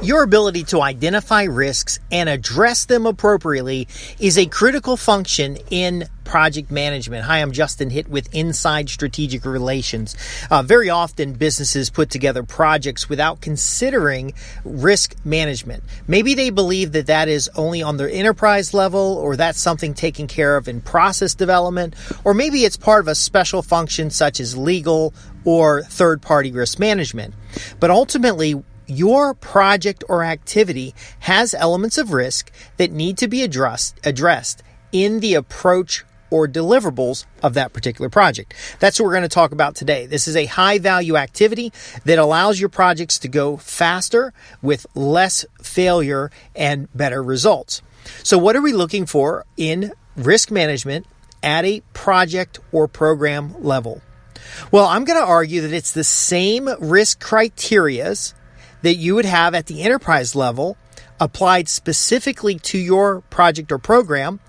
Your ability to identify risks and address them appropriately is a critical function in project management. Hi, I'm Justin Hitt with Inside Strategic Relations. Very often businesses put together projects without considering risk management. Maybe they believe that that is only on their enterprise level, or that's something taken care of in process development, or maybe it's part of a special function such as legal or third-party risk management. But ultimately, your project or activity has elements of risk that need to be addressed in the approach or deliverables of that particular project. That's what we're going to talk about today. This is a high-value activity that allows your projects to go faster with less failure and better results. So what are we looking for in risk management at a project or program level? Well, I'm going to argue that it's the same risk criterias that you would have at the enterprise level applied specifically to your project or program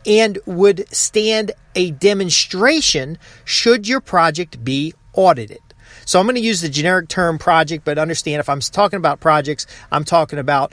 and would stand a demonstration should your project be audited. So I'm going to use the generic term project, but understand if I'm talking about projects, I'm talking about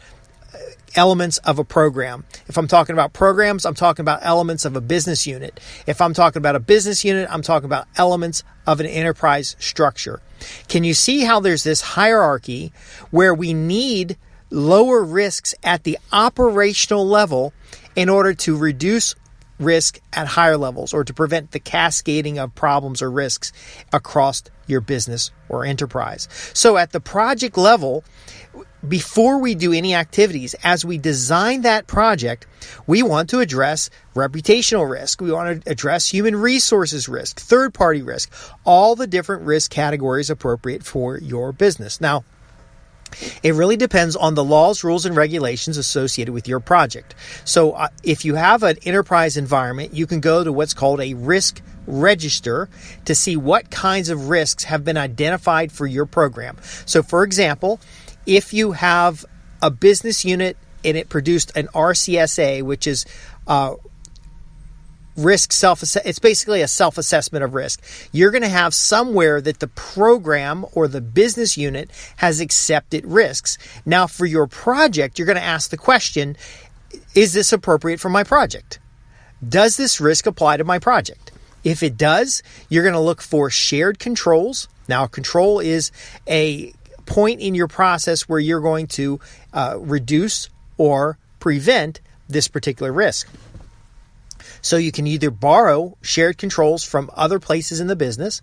elements of a program. If I'm talking about programs, I'm talking about elements of a business unit. If I'm talking about a business unit, I'm talking about elements of an enterprise structure. Can you see how there's this hierarchy where we need lower risks at the operational level in order to reduce risk at higher levels, or to prevent the cascading of problems or risks across your business or enterprise? So at the project level, before we do any activities, as we design that project, we want to address reputational risk. We want to address human resources risk, third-party risk, all the different risk categories appropriate for your business. Now, it really depends on the laws, rules, and regulations associated with your project. So if you have an enterprise environment, you can go to what's called a risk register to see what kinds of risks have been identified for your program. So for example, if you have a business unit and it produced an RCSA, which is it's basically a self-assessment of risk. You're going to have somewhere that the program or the business unit has accepted risks. Now, for your project, you're going to ask the question, is this appropriate for my project? Does this risk apply to my project? If it does, you're going to look for shared controls. Now, control is a point in your process where you're going to reduce or prevent this particular risk. So you can either borrow shared controls from other places in the business,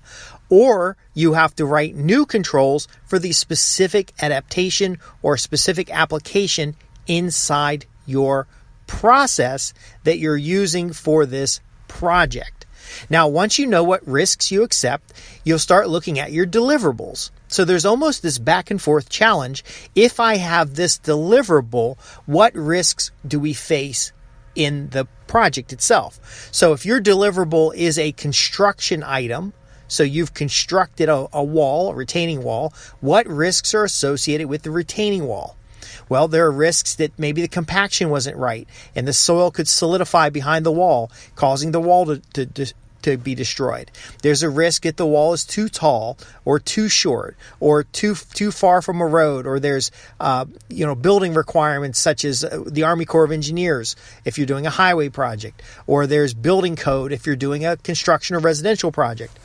or you have to write new controls for the specific adaptation or specific application inside your process that you're using for this project. Now, once you know what risks you accept, you'll start looking at your deliverables. So there's almost this back and forth challenge. If I have this deliverable, what risks do we face in the project itself? So if your deliverable is a construction item, so you've constructed a wall, a retaining wall, what risks are associated with the retaining wall? Well, there are risks that maybe the compaction wasn't right and the soil could solidify behind the wall, causing the wall to be destroyed. There's a risk that the wall is too tall or too short or too far from a road, or there's building requirements such as the Army Corps of Engineers if you're doing a highway project, or there's building code if you're doing a construction or residential project.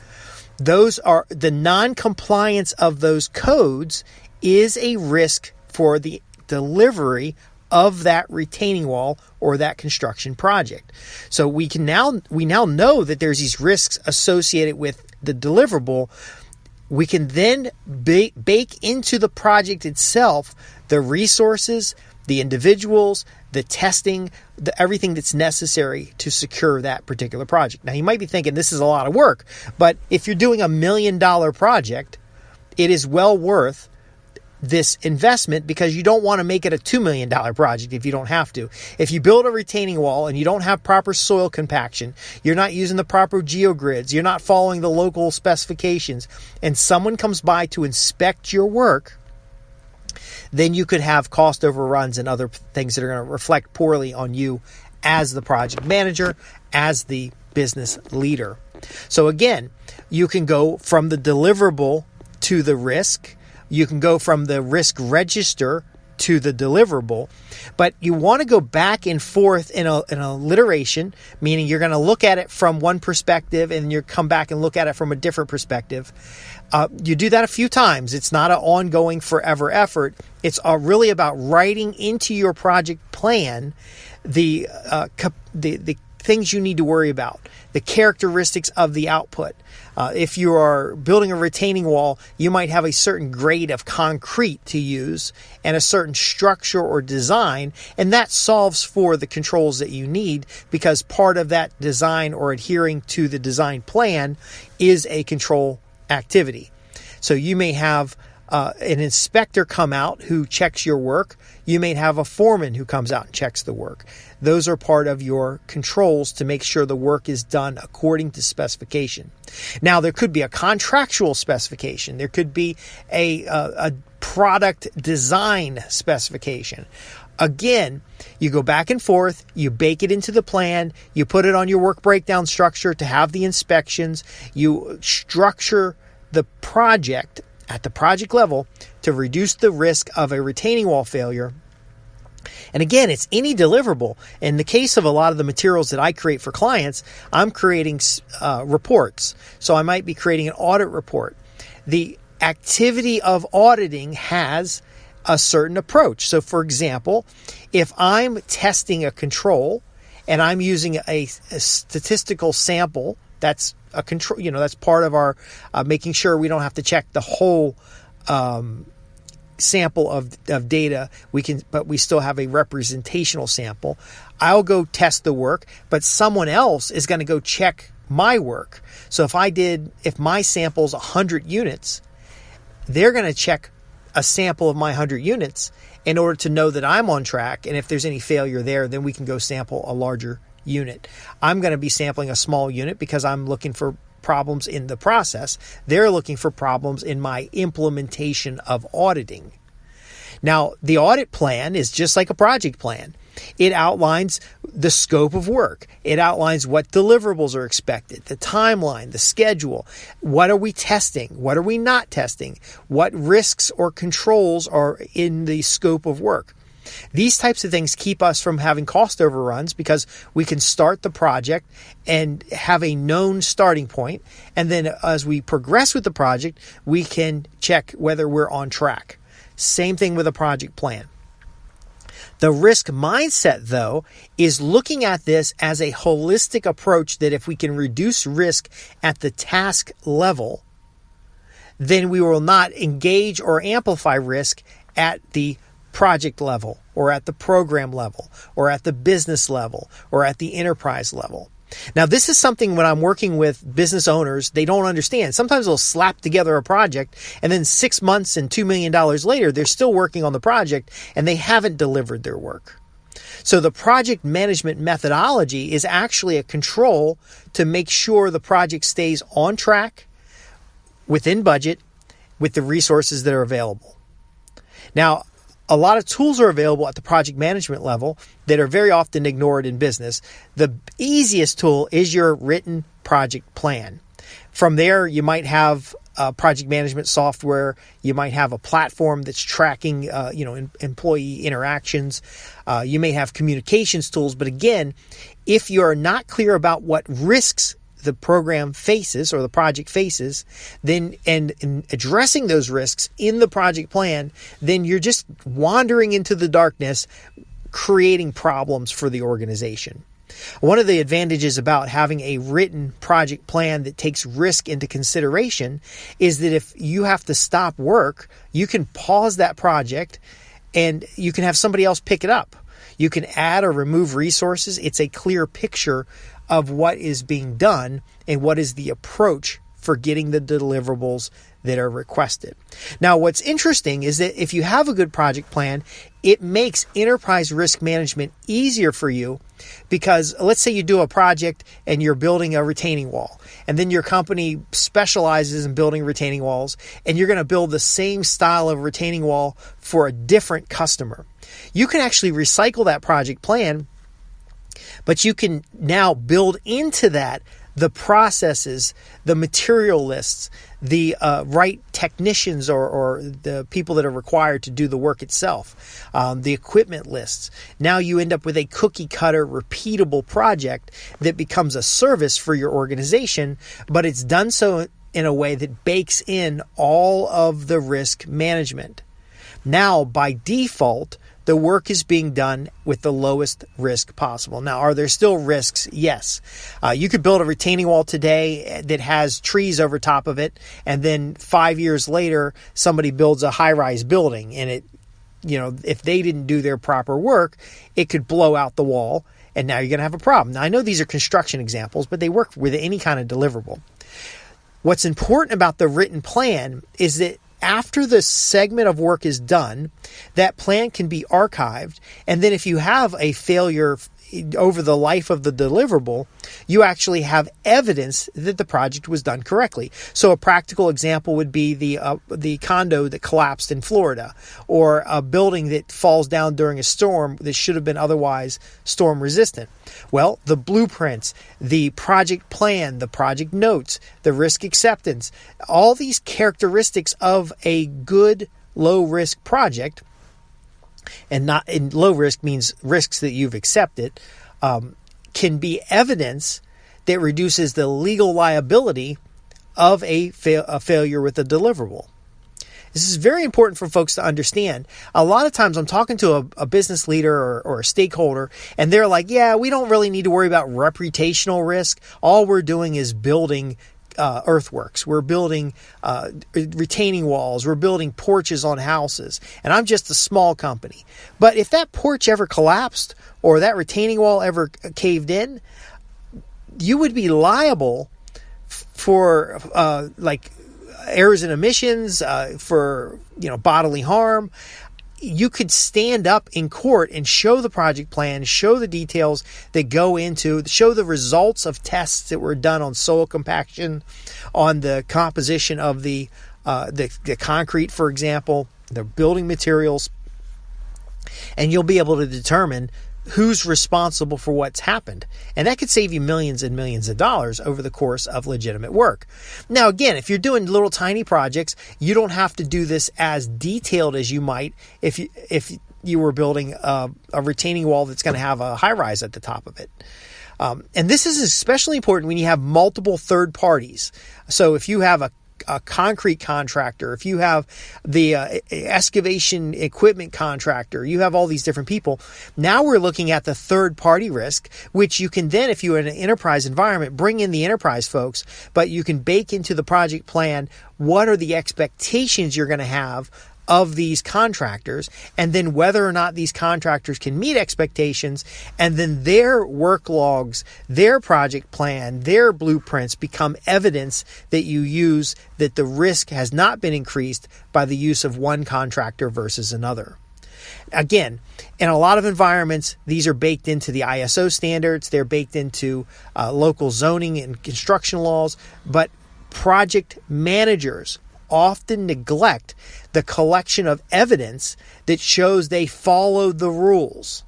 Those are the non-compliance of those codes is a risk for the delivery of that retaining wall or that construction project. So we now know that there's these risks associated with the deliverable. We can then bake into the project itself the resources, the individuals, the testing, everything that's necessary to secure that particular project. Now, you might be thinking this is a lot of work, but if you're doing $1 million project, it is well worth this investment, because you don't want to make it a $2 million project if you don't have to. If you build a retaining wall and you don't have proper soil compaction, you're not using the proper geogrids, you're not following the local specifications, and someone comes by to inspect your work, then you could have cost overruns and other things that are going to reflect poorly on you as the project manager, as the business leader. So again, you can go from the deliverable to the risk. You can go from the risk register to the deliverable. But you want to go back and forth in a iteration, meaning you're going to look at it from one perspective and you come back and look at it from a different perspective. You do that a few times. It's not an ongoing forever effort. It's really about writing into your project plan the things you need to worry about, the characteristics of the output. If you are building a retaining wall, you might have a certain grade of concrete to use and a certain structure or design, and that solves for the controls that you need, because part of that design or adhering to the design plan is a control activity. So you may have an inspector come out who checks your work. You may have a foreman who comes out and checks the work. Those are part of your controls to make sure the work is done according to specification. Now, there could be a contractual specification. There could be a product design specification. Again, you go back and forth, you bake it into the plan, you put it on your work breakdown structure to have the inspections, you structure the project at the project level to reduce the risk of a retaining wall failure. And again, it's any deliverable. In the case of a lot of the materials that I create for clients, I'm creating reports. So I might be creating an audit report. The activity of auditing has a certain approach. So for example, if I'm testing a control and I'm using a statistical sample, that's a control, that's part of our making sure we don't have to check the whole sample of data. But we still have a representational sample. I'll go test the work, but someone else is going to go check my work. So if my sample is 100 units, they're going to check a sample of my 100 units in order to know that I'm on track. And if there's any failure there, then we can go sample a larger unit. I'm going to be sampling a small unit because I'm looking for problems in the process. They're looking for problems in my implementation of auditing. Now, the audit plan is just like a project plan. It outlines the scope of work. It outlines what deliverables are expected, the timeline, the schedule. What are we testing? What are we not testing? What risks or controls are in the scope of work? These types of things keep us from having cost overruns because we can start the project and have a known starting point. And then as we progress with the project, we can check whether we're on track. Same thing with a project plan. The risk mindset, though, is looking at this as a holistic approach that if we can reduce risk at the task level, then we will not engage or amplify risk at the project level or at the program level or at the business level or at the enterprise level. Now, this is something when I'm working with business owners, they don't understand. Sometimes they'll slap together a project and then 6 months and $2 million later, they're still working on the project and they haven't delivered their work. So the project management methodology is actually a control to make sure the project stays on track, within budget, with the resources that are available. Now, a lot of tools are available at the project management level that are very often ignored in business. The easiest tool is your written project plan. From there, you might have project management software. You might have a platform that's tracking, employee interactions. You may have communications tools. But again, if you're not clear about what risks the program faces or the project faces, then and in addressing those risks in the project plan, then you're just wandering into the darkness, creating problems for the organization. One of the advantages about having a written project plan that takes risk into consideration is that if you have to stop work, you can pause that project and you can have somebody else pick it up. You can add or remove resources. It's a clear picture of what is being done and what is the approach for getting the deliverables that are requested. Now, what's interesting is that if you have a good project plan, it makes enterprise risk management easier for you because let's say you do a project and you're building a retaining wall, and then your company specializes in building retaining walls, and you're going to build the same style of retaining wall for a different customer. You can actually recycle that project plan, but you can now build into that the processes, the material lists, the right technicians or the people that are required to do the work itself, the equipment lists. Now you end up with a cookie cutter, repeatable project that becomes a service for your organization, but it's done so in a way that bakes in all of the risk management. Now, by default, the work is being done with the lowest risk possible. Now, are there still risks? Yes. You could build a retaining wall today that has trees over top of it, and then 5 years later, somebody builds a high-rise building, and it, if they didn't do their proper work, it could blow out the wall, and now you're going to have a problem. Now, I know these are construction examples, but they work with any kind of deliverable. What's important about the written plan is that after the segment of work is done, that plan can be archived. And then if you have a failure over the life of the deliverable, you actually have evidence that the project was done correctly. So a practical example would be the condo that collapsed in Florida, or a building that falls down during a storm that should have been otherwise storm resistant. Well, the blueprints, the project plan, the project notes, the risk acceptance, all these characteristics of a good low risk project, and not in low risk means risks that you've accepted, can be evidence that reduces the legal liability of a failure with a deliverable. This is very important for folks to understand. A lot of times I'm talking to a business leader or a stakeholder, and they're like, yeah, we don't really need to worry about reputational risk. All we're doing is building earthworks. We're building retaining walls. We're building porches on houses. And I'm just a small company. But if that porch ever collapsed or that retaining wall ever caved in, you would be liable for errors and omissions, for bodily harm. You could stand up in court and show the project plan, show the details that go into, show the results of tests that were done on soil compaction, on the composition of the concrete, for example, the building materials, and you'll be able to determine who's responsible for what's happened. And that could save you millions and millions of dollars over the course of legitimate work. Now, again, if you're doing little tiny projects, you don't have to do this as detailed as you might if you were building a retaining wall that's going to have a high rise at the top of it. And this is especially important when you have multiple third parties. So if you have a concrete contractor, if you have the excavation equipment contractor, you have all these different people. Now we're looking at the third party risk, which you can then, if you're in an enterprise environment, bring in the enterprise folks, but you can bake into the project plan what are the expectations you're going to have of these contractors, and then whether or not these contractors can meet expectations, and then their work logs, their project plan, their blueprints become evidence that you use that the risk has not been increased by the use of one contractor versus another. Again, in a lot of environments, these are baked into the ISO standards, they're baked into local zoning and construction laws, but project managers often neglect the collection of evidence that shows they followed the rules.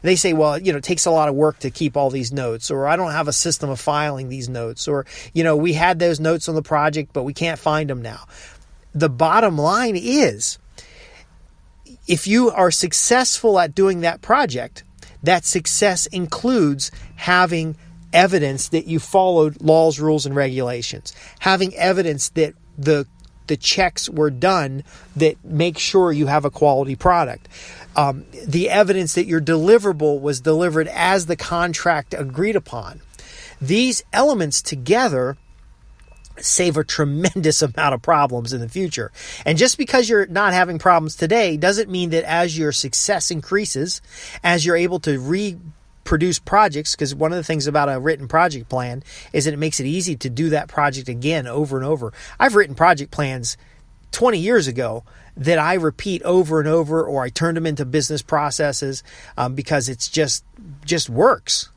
They say, well, it takes a lot of work to keep all these notes, or I don't have a system of filing these notes, or, we had those notes on the project, but we can't find them now. The bottom line is, if you are successful at doing that project, that success includes having evidence that you followed laws, rules, and regulations, having evidence that the checks were done that make sure you have a quality product. The evidence that your deliverable was delivered as the contract agreed upon. These elements together save a tremendous amount of problems in the future. And just because you're not having problems today doesn't mean that as your success increases, as you're able to reproduce projects, because one of the things about a written project plan is that it makes it easy to do that project again over and over. I've written project plans 20 years ago that I repeat over and over, or I turned them into business processes because it's just works.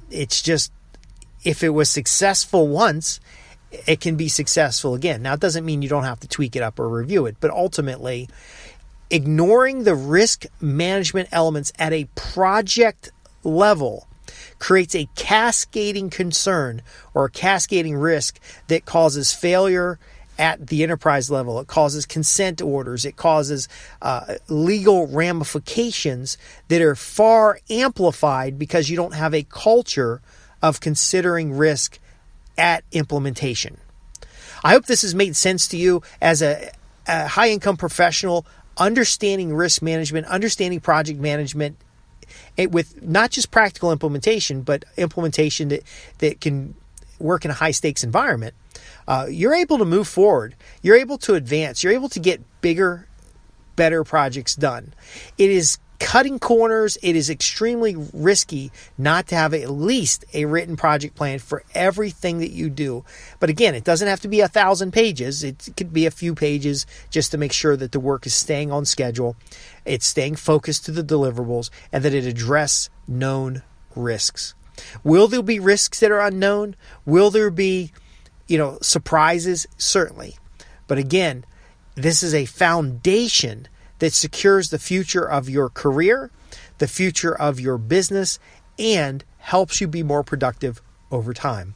It's just, if it was successful once, it can be successful again. Now, it doesn't mean you don't have to tweak it up or review it, but ultimately, ignoring the risk management elements at a project level creates a cascading concern or a cascading risk that causes failure at the enterprise level. It causes consent orders. It causes legal ramifications that are far amplified because you don't have a culture of considering risk at implementation. I hope this has made sense to you as a high-income professional, understanding risk management, understanding project management, with not just practical implementation, but implementation that can work in a high-stakes environment. You're able to move forward. You're able to advance. You're able to get bigger, better projects done. It is cutting corners. It is extremely risky not to have at least a written project plan for everything that you do. But again, it doesn't have to be 1,000 pages. It could be a few pages just to make sure that the work is staying on schedule, it's staying focused to the deliverables, and that it addresses known risks. Will there be risks that are unknown? Will there be, surprises? Certainly. But again, this is a foundation that secures the future of your career, the future of your business, and helps you be more productive over time.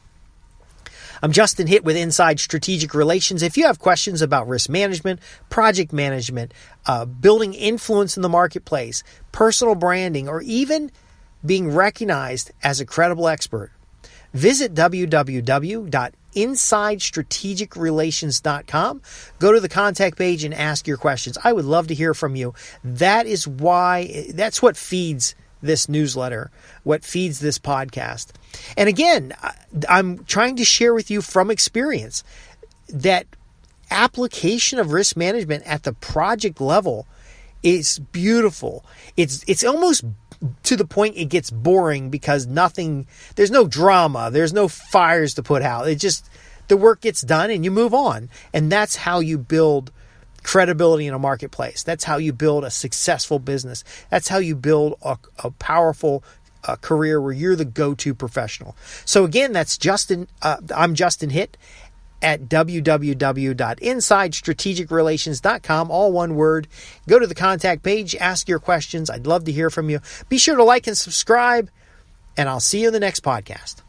I'm Justin Hitt with Inside Strategic Relations. If you have questions about risk management, project management, building influence in the marketplace, personal branding, or even being recognized as a credible expert, visit www.insidestrategicrelations.com. Go to the contact page and ask your questions. I would love to hear from you. That's what feeds this newsletter, what feeds this podcast. And again, I'm trying to share with you from experience that application of risk management at the project level is beautiful. It's almost to the point it gets boring because there's no drama, there's no fires to put out. The work gets done and you move on. And that's how you build credibility in a marketplace. That's how you build a successful business. That's how you build a powerful career where you're the go-to professional. So again, I'm Justin Hitt at www.insidestrategicrelations.com, all one word. Go to the contact page, ask your questions. I'd love to hear from you. Be sure to like and subscribe, and I'll see you in the next podcast.